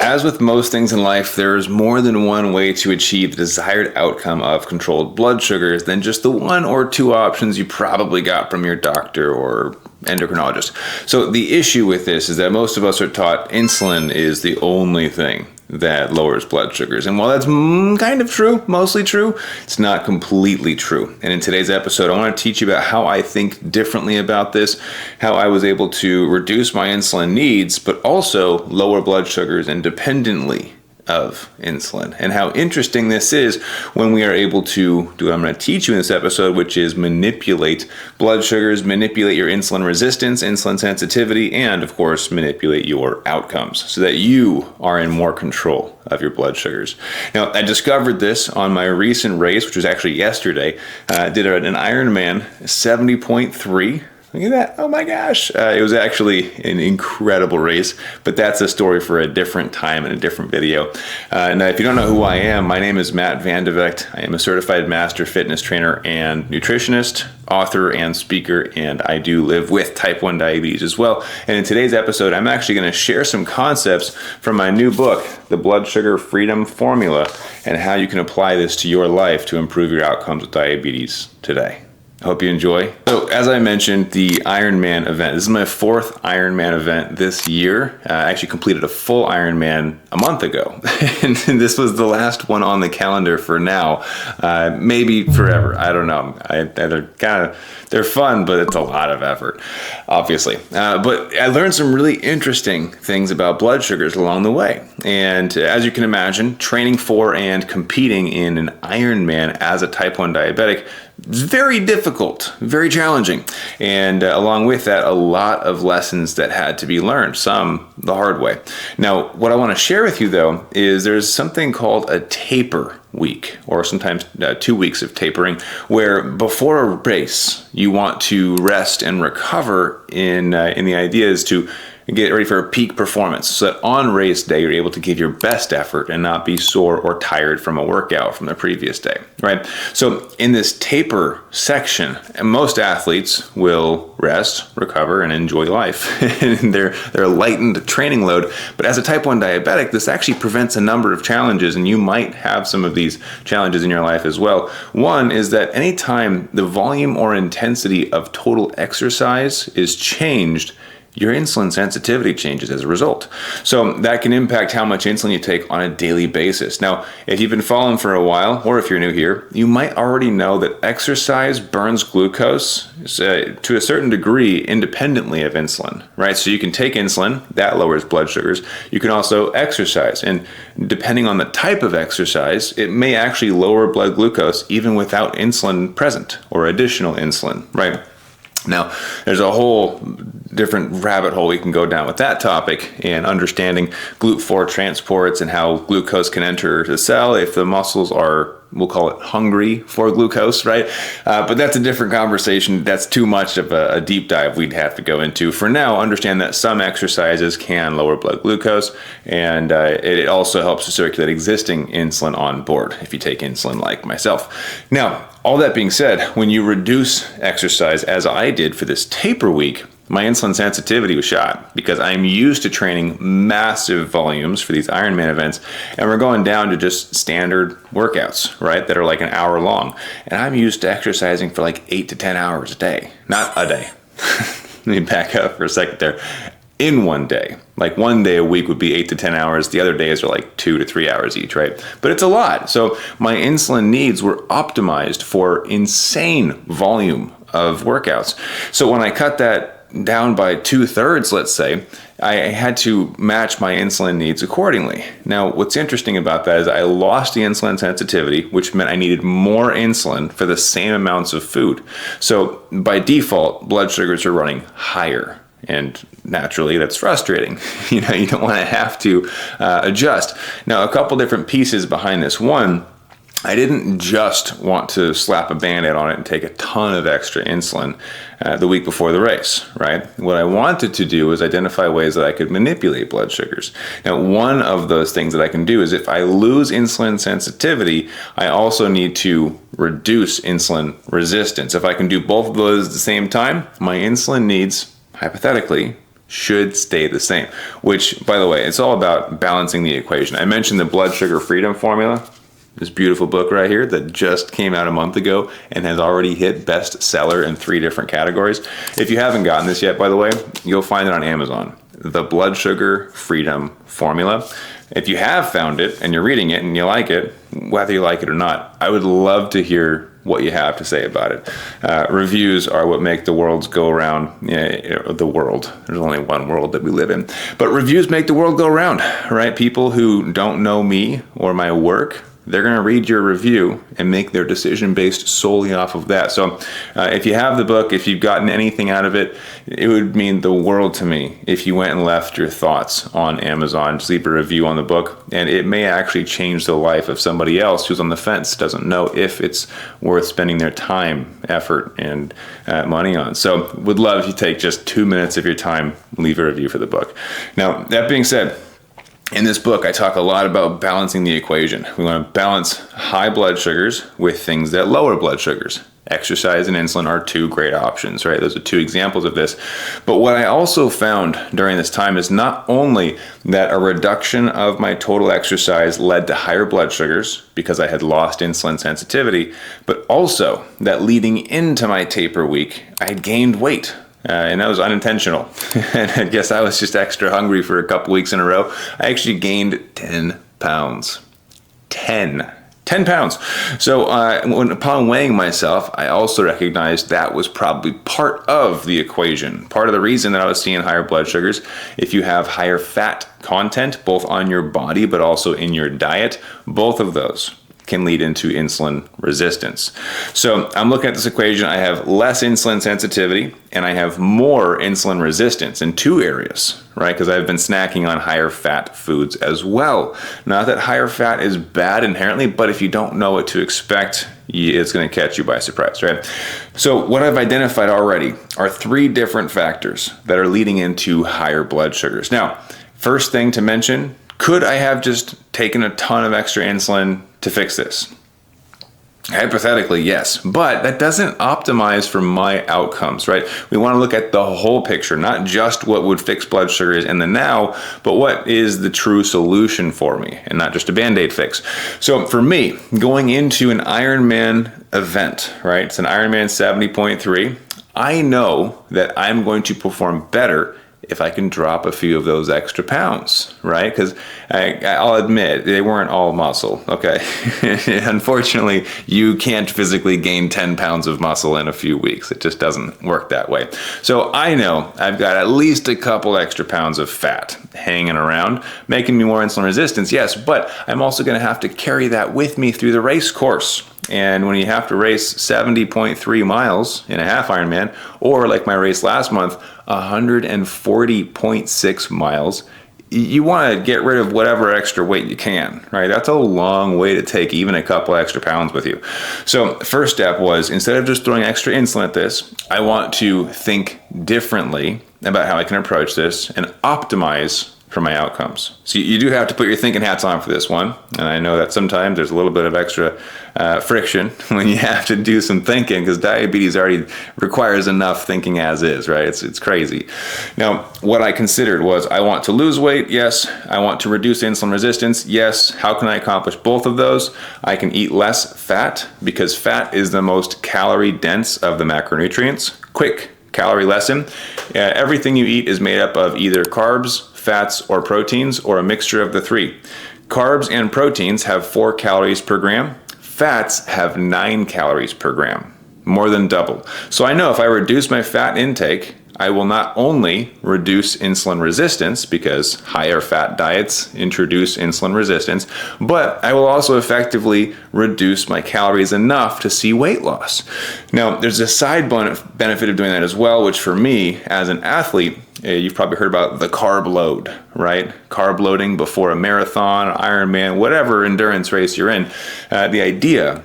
As with most things in life, there's more than one way to achieve the desired outcome of controlled blood sugars than just the one or two options you probably got from your doctor or endocrinologist. So the issue with this is that most of us are taught insulin is the only thing that lowers blood sugars. And while that's kind of true, mostly true, it's not completely true. And in today's episode, I want to teach you about how I think differently about this, how I was able to reduce my insulin needs, but also lower blood sugars independently of insulin, and how interesting this is when we are able to do what I'm going to teach you in this episode, which is manipulate blood sugars, manipulate your insulin resistance, insulin sensitivity, and of course manipulate your outcomes so that you are in more control of your blood sugars. Now, I discovered this on my recent race, which was actually yesterday. I did an Ironman 70.3. Look at that. Oh my gosh. It was actually an incredible race, but that's a story for a different time and a different video. Now, if you don't know who I am, my name is Matt Vandevecht. I am a certified master fitness trainer and nutritionist, author, and speaker, and I do live with type 1 diabetes as well. And in today's episode, I'm actually going to share some concepts from my new book, The Blood Sugar Freedom Formula, and how you can apply this to your life to improve your outcomes with diabetes today. I hope you enjoy. So as I mentioned, the Ironman event. This is my fourth Ironman event this year. I actually completed a full Ironman a month ago. And this was the last one on the calendar for now. Maybe forever. I don't know. They're fun, but it's a lot of effort, obviously. But I learned some really interesting things about blood sugars along the way. And as you can imagine, training for and competing in an Ironman as a type 1 diabetic is very difficult, very challenging. And along with that, a lot of lessons that had to be learned, some the hard way. Now, what I want to share with you, though, is there's something called a taper week, or sometimes 2 weeks of tapering, where before a race, you want to rest and recover in the idea is to get ready for a peak performance so that on race day, you're able to give your best effort and not be sore or tired from a workout from the previous day, right? So in this taper section, most athletes will rest, recover, and enjoy life. And they're lightened training load. But as a type 1 diabetic, this actually prevents a number of challenges, and you might have some of these challenges in your life as well. One is that anytime the volume or intensity of total exercise is changed, your insulin sensitivity changes as a result. So that can impact how much insulin you take on a daily basis. Now, if you've been following for a while, or if you're new here, you might already know that exercise burns glucose to a certain degree independently of insulin, right? So you can take insulin, that lowers blood sugars. You can also exercise, and depending on the type of exercise, it may actually lower blood glucose even without insulin present or additional insulin, right? Now, there's a whole different rabbit hole we can go down with that topic and understanding GLUT4 transports and how glucose can enter the cell if the muscles are, we'll call it hungry for glucose, right? But that's a different conversation. That's too much of a deep dive we'd have to go into. For now, understand that some exercises can lower blood glucose, and it also helps to circulate existing insulin on board if you take insulin like myself. Now, all that being said, when you reduce exercise, as I did for this taper week, my insulin sensitivity was shot because I'm used to training massive volumes for these Ironman events, and we're going down to just standard workouts, right, that are like an hour long. And I'm used to exercising for like 8 to 10 hours a day, not a day. Let me back up for a second there. In one day, like one day a week would be 8 to 10 hours. The other days are like 2 to 3 hours each, right? But it's a lot. So my insulin needs were optimized for insane volume of workouts. So when I cut that down by 2/3, let's say, I had to match my insulin needs accordingly. Now, what's interesting about that is I lost the insulin sensitivity, which meant I needed more insulin for the same amounts of food. So by default, blood sugars are running higher. And naturally, that's frustrating. You don't want to have to adjust. Now, a couple different pieces behind this. One, I didn't just want to slap a Band-Aid on it and take a ton of extra insulin the week before the race, right? What I wanted to do was identify ways that I could manipulate blood sugars. Now, one of those things that I can do is if I lose insulin sensitivity, I also need to reduce insulin resistance. If I can do both of those at the same time, my insulin needs, hypothetically, should stay the same, which, by the way, it's all about balancing the equation. I mentioned the blood sugar freedom formula, this beautiful book right here that just came out a month ago and has already hit bestseller in 3 different categories. If you haven't gotten this yet, by the way, you'll find it on Amazon. The Blood Sugar Freedom Formula. If you have found it and you're reading it and you like it, whether you like it or not, I would love to hear what you have to say about it. Reviews are what make the worlds go around. The world. There's only one world that we live in. But reviews make the world go around, right? People who don't know me or my work, they're going to read your review and make their decision based solely off of that. So if you have the book, if you've gotten anything out of it, it would mean the world to me if you went and left your thoughts on Amazon, just leave a review on the book, and it may actually change the life of somebody else who's on the fence, doesn't know if it's worth spending their time, effort, and money on. So would love if you take just 2 minutes of your time, leave a review for the book. Now, that being said, in this book, I talk a lot about balancing the equation. We want to balance high blood sugars with things that lower blood sugars. Exercise and insulin are 2 great options, right? Those are 2 examples of this. But what I also found during this time is not only that a reduction of my total exercise led to higher blood sugars because I had lost insulin sensitivity, but also that leading into my taper week, I had gained weight. And that was unintentional. And I guess I was just extra hungry for a couple weeks in a row. I actually gained 10 pounds. 10 pounds. So upon weighing myself, I also recognized that was probably part of the equation. Part of the reason that I was seeing higher blood sugars. If you have higher fat content, both on your body, but also in your diet, both of those can lead into insulin resistance. So I'm looking at this equation. I have less insulin sensitivity and I have more insulin resistance in 2 areas, right? Because I've been snacking on higher fat foods as well. Not that higher fat is bad inherently, but if you don't know what to expect, it's going to catch you by surprise, right? So what I've identified already are 3 different factors that are leading into higher blood sugars. Now, first thing to mention, could I have just taken a ton of extra insulin to fix this? Hypothetically, yes, but that doesn't optimize for my outcomes, right? We want to look at the whole picture, not just what would fix blood sugars in the now, but what is the true solution for me, and not just a Band-Aid fix. So for me, going into an Ironman event, right? It's an Ironman 70.3. I know that I'm going to perform better if I can drop a few of those extra pounds, right? Because I'll admit, they weren't all muscle, okay? Unfortunately, you can't physically gain 10 pounds of muscle in a few weeks. It just doesn't work that way. So I know I've got at least a couple extra pounds of fat hanging around, making me more insulin resistant, yes, but I'm also gonna have to carry that with me through the race course. And when you have to race 70.3 miles in a half Ironman, or like my race last month, 140.6 miles, you want to get rid of whatever extra weight you can, right? That's a long way to take even a couple extra pounds with you. So first step was, instead of just throwing extra insulin at this, I want to think differently about how I can approach this and optimize for my outcomes. So you do have to put your thinking hats on for this one. And I know that sometimes there's a little bit of extra friction when you have to do some thinking, because diabetes already requires enough thinking as is, right? It's crazy. Now, what I considered was, I want to lose weight, yes. I want to reduce insulin resistance, yes. How can I accomplish both of those? I can eat less fat, because fat is the most calorie dense of the macronutrients. Quick calorie lesson. Everything you eat is made up of either carbs, fats, or proteins, or a mixture of the 3. Carbs and proteins have 4 calories per gram. Fats have 9 calories per gram, more than double. So I know if I reduce my fat intake, I will not only reduce insulin resistance, because higher fat diets introduce insulin resistance, but I will also effectively reduce my calories enough to see weight loss. Now, there's a side benefit of doing that as well, which for me, as an athlete, you've probably heard about the carb load, right? Carb loading before a marathon, Ironman, whatever endurance race you're in. The idea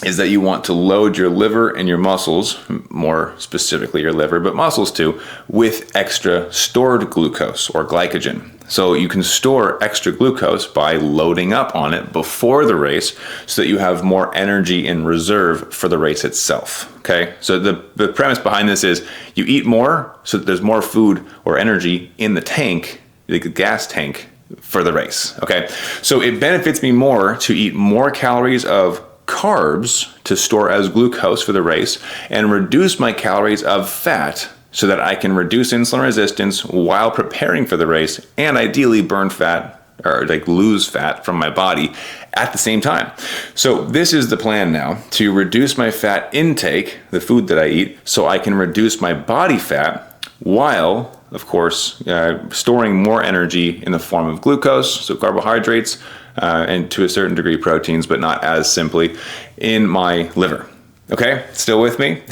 is that you want to load your liver and your muscles, more specifically your liver, but muscles too, with extra stored glucose or glycogen. So you can store extra glucose by loading up on it before the race so that you have more energy in reserve for the race itself. Okay, so the premise behind this is you eat more so that there's more food or energy in the tank, the gas tank, for the race. Okay, so it benefits me more to eat more calories of carbs to store as glucose for the race and reduce my calories of fat so that I can reduce insulin resistance while preparing for the race and ideally burn fat or like lose fat from my body at the same time. So this is the plan now, to reduce my fat intake, the food that I eat, so I can reduce my body fat while, of course, storing more energy in the form of glucose, so carbohydrates, and to a certain degree proteins, but not as simply, in my liver. Okay, still with me?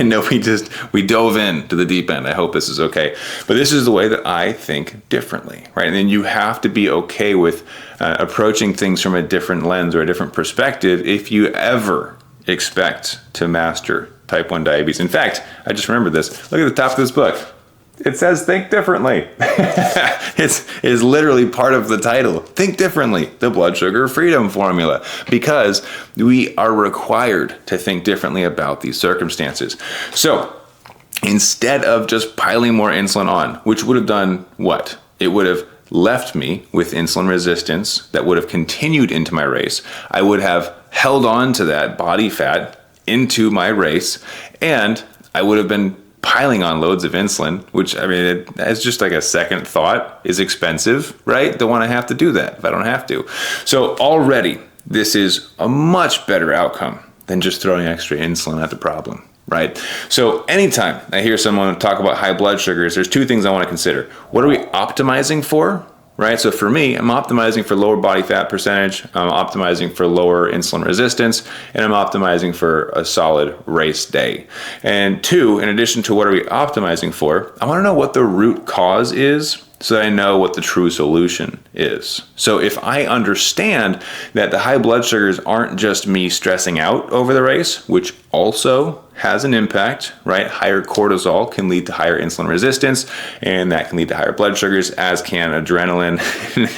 No, we dove into the deep end. I hope this is okay. But this is the way that I think differently, right? And then you have to be okay with approaching things from a different lens or a different perspective if you ever expect to master type 1 diabetes. In fact, I just remembered this. Look at the top of this book. It says think differently. It's literally part of the title. Think differently, the blood sugar freedom formula, because we are required to think differently about these circumstances. So instead of just piling more insulin on, which would have done what? It would have left me with insulin resistance that would have continued into my race. I would have held on to that body fat into my race, and I would have been piling on loads of insulin, which, I mean, it's just like a second thought, is expensive, right? Don't want to have to do that if I don't have to. So already, this is a much better outcome than just throwing extra insulin at the problem, right? So anytime I hear someone talk about high blood sugars, there's two things I want to consider. What are we optimizing for? Right? So for me, I'm optimizing for lower body fat percentage, I'm optimizing for lower insulin resistance, and I'm optimizing for a solid race day. And two, in addition to what are we optimizing for, I want to know what the root cause is so that I know what the true solution is. So if I understand that the high blood sugars aren't just me stressing out over the race, which also has an impact, right? Higher cortisol can lead to higher insulin resistance, and that can lead to higher blood sugars, as can adrenaline.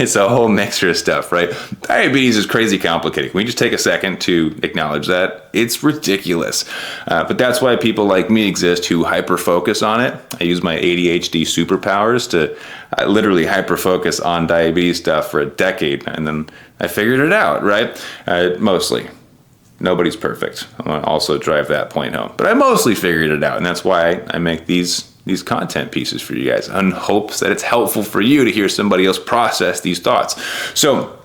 It's a whole mixture of stuff, right? Diabetes is crazy complicated. Can we just take a second to acknowledge that? It's ridiculous. But that's why people like me exist who hyper-focus on it. I use my ADHD superpowers to literally hyper-focus on diabetes stuff for a decade, and then I figured it out, right? Mostly. Nobody's perfect. I want to also drive that point home. But I mostly figured it out, and that's why I make these content pieces for you guys in hopes that it's helpful for you to hear somebody else process these thoughts. So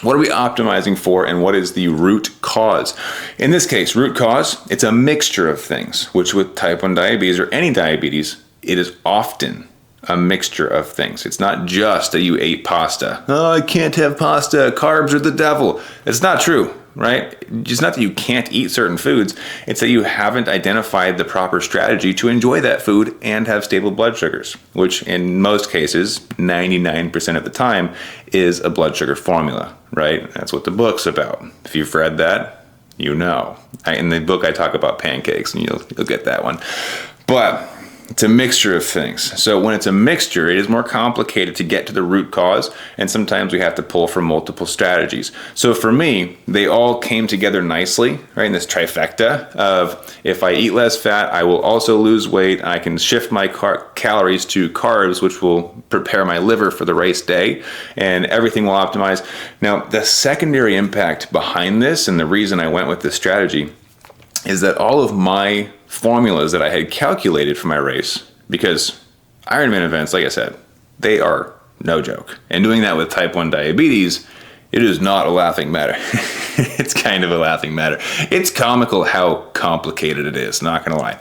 what are we optimizing for, and what is the root cause? In this case, root cause, it's a mixture of things, which with type 1 diabetes or any diabetes, it is often a mixture of things. It's not just that you ate pasta. Oh, I can't have pasta. Carbs are the devil. It's not true, right? It's not that you can't eat certain foods. It's that you haven't identified the proper strategy to enjoy that food and have stable blood sugars, which in most cases, 99% of the time, is a blood sugar formula, right? That's what the book's about. If you've read that, you know. In the book, I talk about pancakes, and you'll get that one. But it's a mixture of things. So when it's a mixture, it is more complicated to get to the root cause, and sometimes we have to pull from multiple strategies. So for me, they all came together nicely, right, in this trifecta of if I eat less fat, I will also lose weight, I can shift my calories to carbs, which will prepare my liver for the race day, and everything will optimize. Now, the secondary impact behind this, and the reason I went with this strategy, is that all of my formulas that I had calculated for my race, because Ironman events, like I said, they are no joke. And doing that with type 1 diabetes, it is not a laughing matter. It's kind of a laughing matter. It's comical how complicated it is, not gonna lie.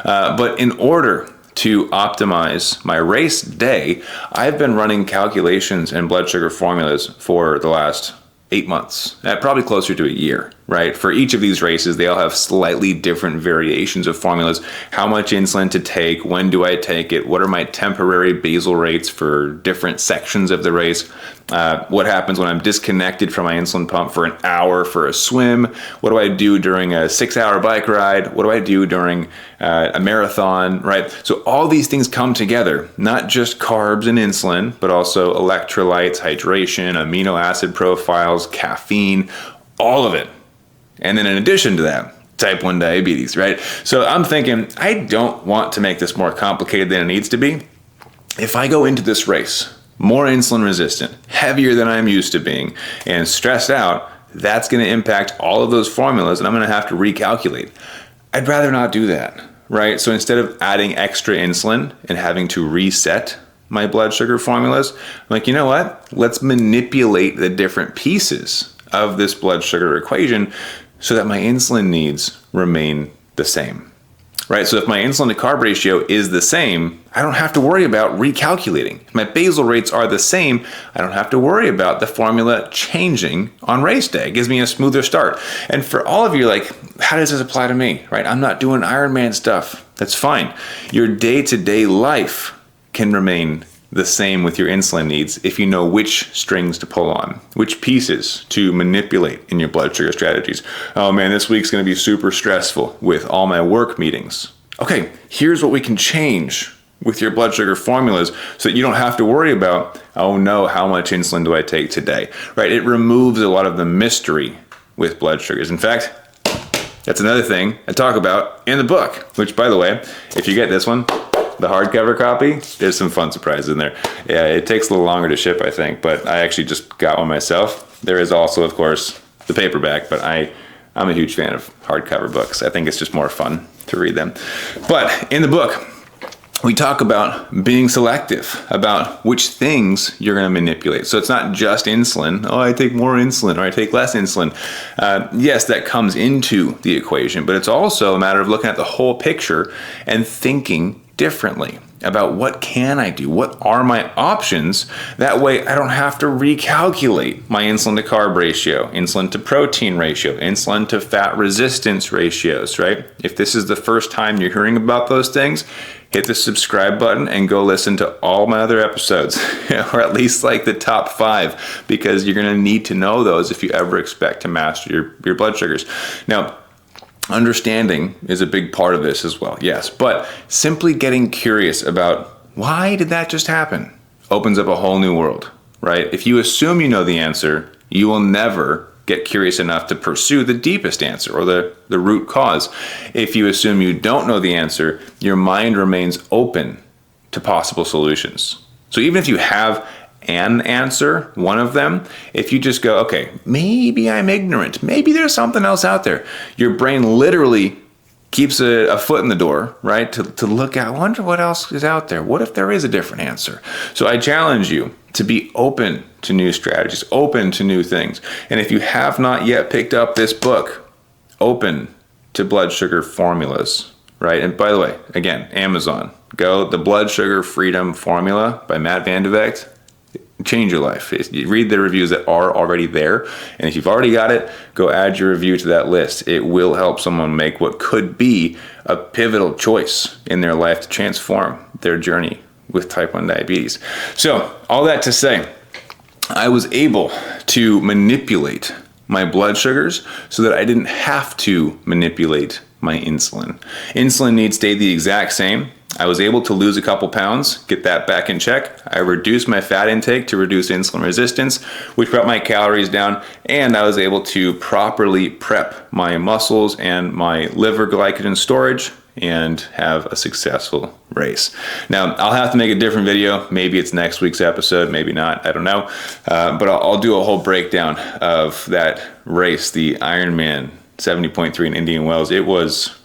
But in order to optimize my race day, I've been running calculations and blood sugar formulas for the last 8 months, probably closer to a year. right? For each of these races, they all have slightly different variations of formulas. How much insulin to take? When do I take it? What are my temporary basal rates for different sections of the race? What happens when I'm disconnected from my insulin pump for an hour for a swim? What do I do during a 6-hour bike ride? What do I do during a marathon, right? So all these things come together, not just carbs and insulin, but also electrolytes, hydration, amino acid profiles, caffeine, all of it. And then in addition to that, type 1 diabetes, right? So I'm thinking, I don't want to make this more complicated than it needs to be. If I go into this race more insulin resistant, heavier than I'm used to being, and stressed out, that's going to impact all of those formulas, and I'm going to have to recalculate. I'd rather not do that, right? So instead of adding extra insulin and having to reset my blood sugar formulas, I'm like, you know what? Let's manipulate the different pieces of this blood sugar equation so that my insulin needs remain the same, right? So if my insulin to carb ratio is the same, I don't have to worry about recalculating. If my basal rates are the same, I don't have to worry about the formula changing on race day. It gives me a smoother start. And for all of you, like, how does this apply to me, right? I'm not doing Ironman stuff. That's fine. Your day-to-day life can remain the same with your insulin needs if you know which strings to pull on, which pieces to manipulate in your blood sugar strategies. Oh man, this week's going to be super stressful with all my work meetings. Okay, here's what we can change with your blood sugar formulas so that you don't have to worry about, oh no, how much insulin do I take today, right? It removes a lot of the mystery with blood sugars. In fact, that's another thing I talk about in the book, which, by the way, if you get this one, the hardcover copy, there's some fun surprises in there. Yeah, it takes a little longer to ship, I think, but I actually just got one myself. There is also, of course, the paperback, but I'm a huge fan of hardcover books. I think it's just more fun to read them. But in the book, we talk about being selective, about which things you're going to manipulate. So it's not just insulin. Oh, I take more insulin or I take less insulin. Yes, that comes into the equation, but it's also a matter of looking at the whole picture and thinking differently about what can I do? What are my options? That way I don't have to recalculate my insulin to carb ratio, insulin to protein ratio, insulin to fat resistance ratios, right? If this is the first time you're hearing about those things, hit the subscribe button and go listen to all my other episodes, or at least like the top 5, because you're going to need to know those if you ever expect to master your blood sugars. Now, understanding is a big part of this as well, yes, but simply getting curious about why did that just happen opens up a whole new world, right? If you assume you know the answer, you will never get curious enough to pursue the deepest answer or the root cause. If you assume you don't know the answer, your mind remains open to possible solutions. So even if you have an answer, one of them, if you just go, okay, maybe I'm ignorant, maybe there's something else out there, your brain literally keeps a foot in the door, right? To look at, I wonder what else is out there. What if there is a different answer? So I challenge you to be open to new strategies, open to new things. And if you have not yet picked up this book, Open to Blood Sugar Formulas, right? And by the way, again, Amazon, go, The Blood Sugar Freedom Formula by Matt Vandevecht. Change your life. You read the reviews that are already there, and if you've already got it, go add your review to that list. It will help someone make what could be a pivotal choice in their life to transform their journey with type 1 diabetes. So all that to say, I was able to manipulate my blood sugars so that I didn't have to manipulate my insulin. Insulin needs stayed the exact same. I was able to lose a couple pounds, get that back in check. I reduced my fat intake to reduce insulin resistance, which brought my calories down, and I was able to properly prep my muscles and my liver glycogen storage and have a successful race. Now, I'll have to make a different video. Maybe it's next week's episode, maybe not, I don't know. But I'll do a whole breakdown of that race, the Ironman 70.3 in Indian Wells. It was,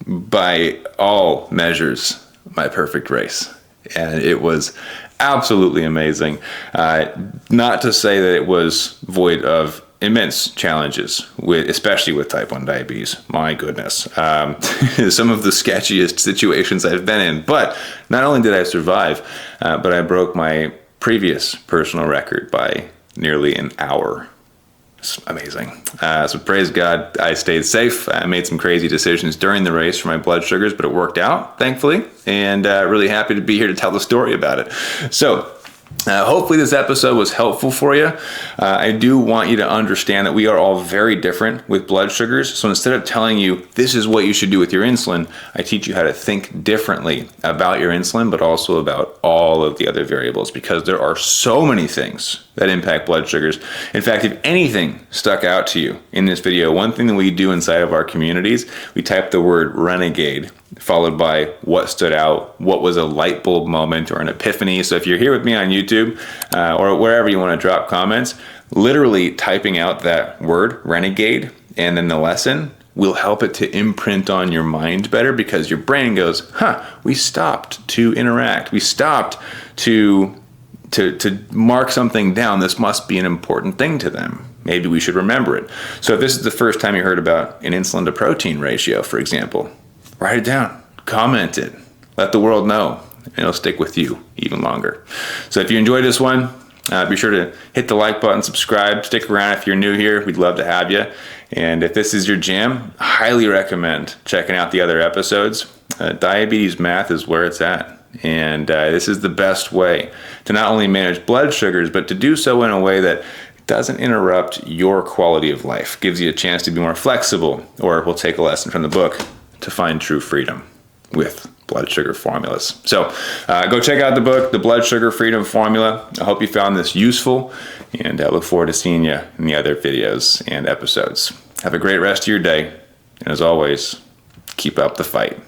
by all measures, my perfect race. And it was absolutely amazing. Not to say that it was void of immense challenges, especially with type 1 diabetes. My goodness. Some of the sketchiest situations I've been in. But not only did I survive, but I broke my previous personal record by nearly an hour. It's amazing. So praise God, I stayed safe. I made some crazy decisions during the race for my blood sugars, but it worked out, thankfully, and really happy to be here to tell the story about it. So hopefully this episode was helpful for you. I do want you to understand that we are all very different with blood sugars. So instead of telling you this is what you should do with your insulin, I teach you how to think differently about your insulin, but also about all of the other variables, because there are so many things that impact blood sugars. In fact, if anything stuck out to you in this video, one thing that we do inside of our communities, we type the word renegade followed by what stood out, what was a light bulb moment or an epiphany. So if you're here with me on YouTube or wherever you want to drop comments, literally typing out that word renegade and then the lesson will help it to imprint on your mind better, because your brain goes, we stopped to interact. We stopped to mark something down. This must be an important thing to them. Maybe we should remember it. So if this is the first time you heard about an insulin to protein ratio, for example, write it down, comment it, let the world know, and it'll stick with you even longer. So if you enjoyed this one, be sure to hit the like button, subscribe, stick around if you're new here. We'd love to have you. And if this is your jam, I highly recommend checking out the other episodes. Diabetes math is where it's at. And this is the best way to not only manage blood sugars, but to do so in a way that doesn't interrupt your quality of life, gives you a chance to be more flexible, or we'll take a lesson from the book to find true freedom with blood sugar formulas. So go check out the book, The Blood Sugar Freedom Formula. I hope you found this useful, and I look forward to seeing you in the other videos and episodes. Have a great rest of your day, and as always, keep up the fight.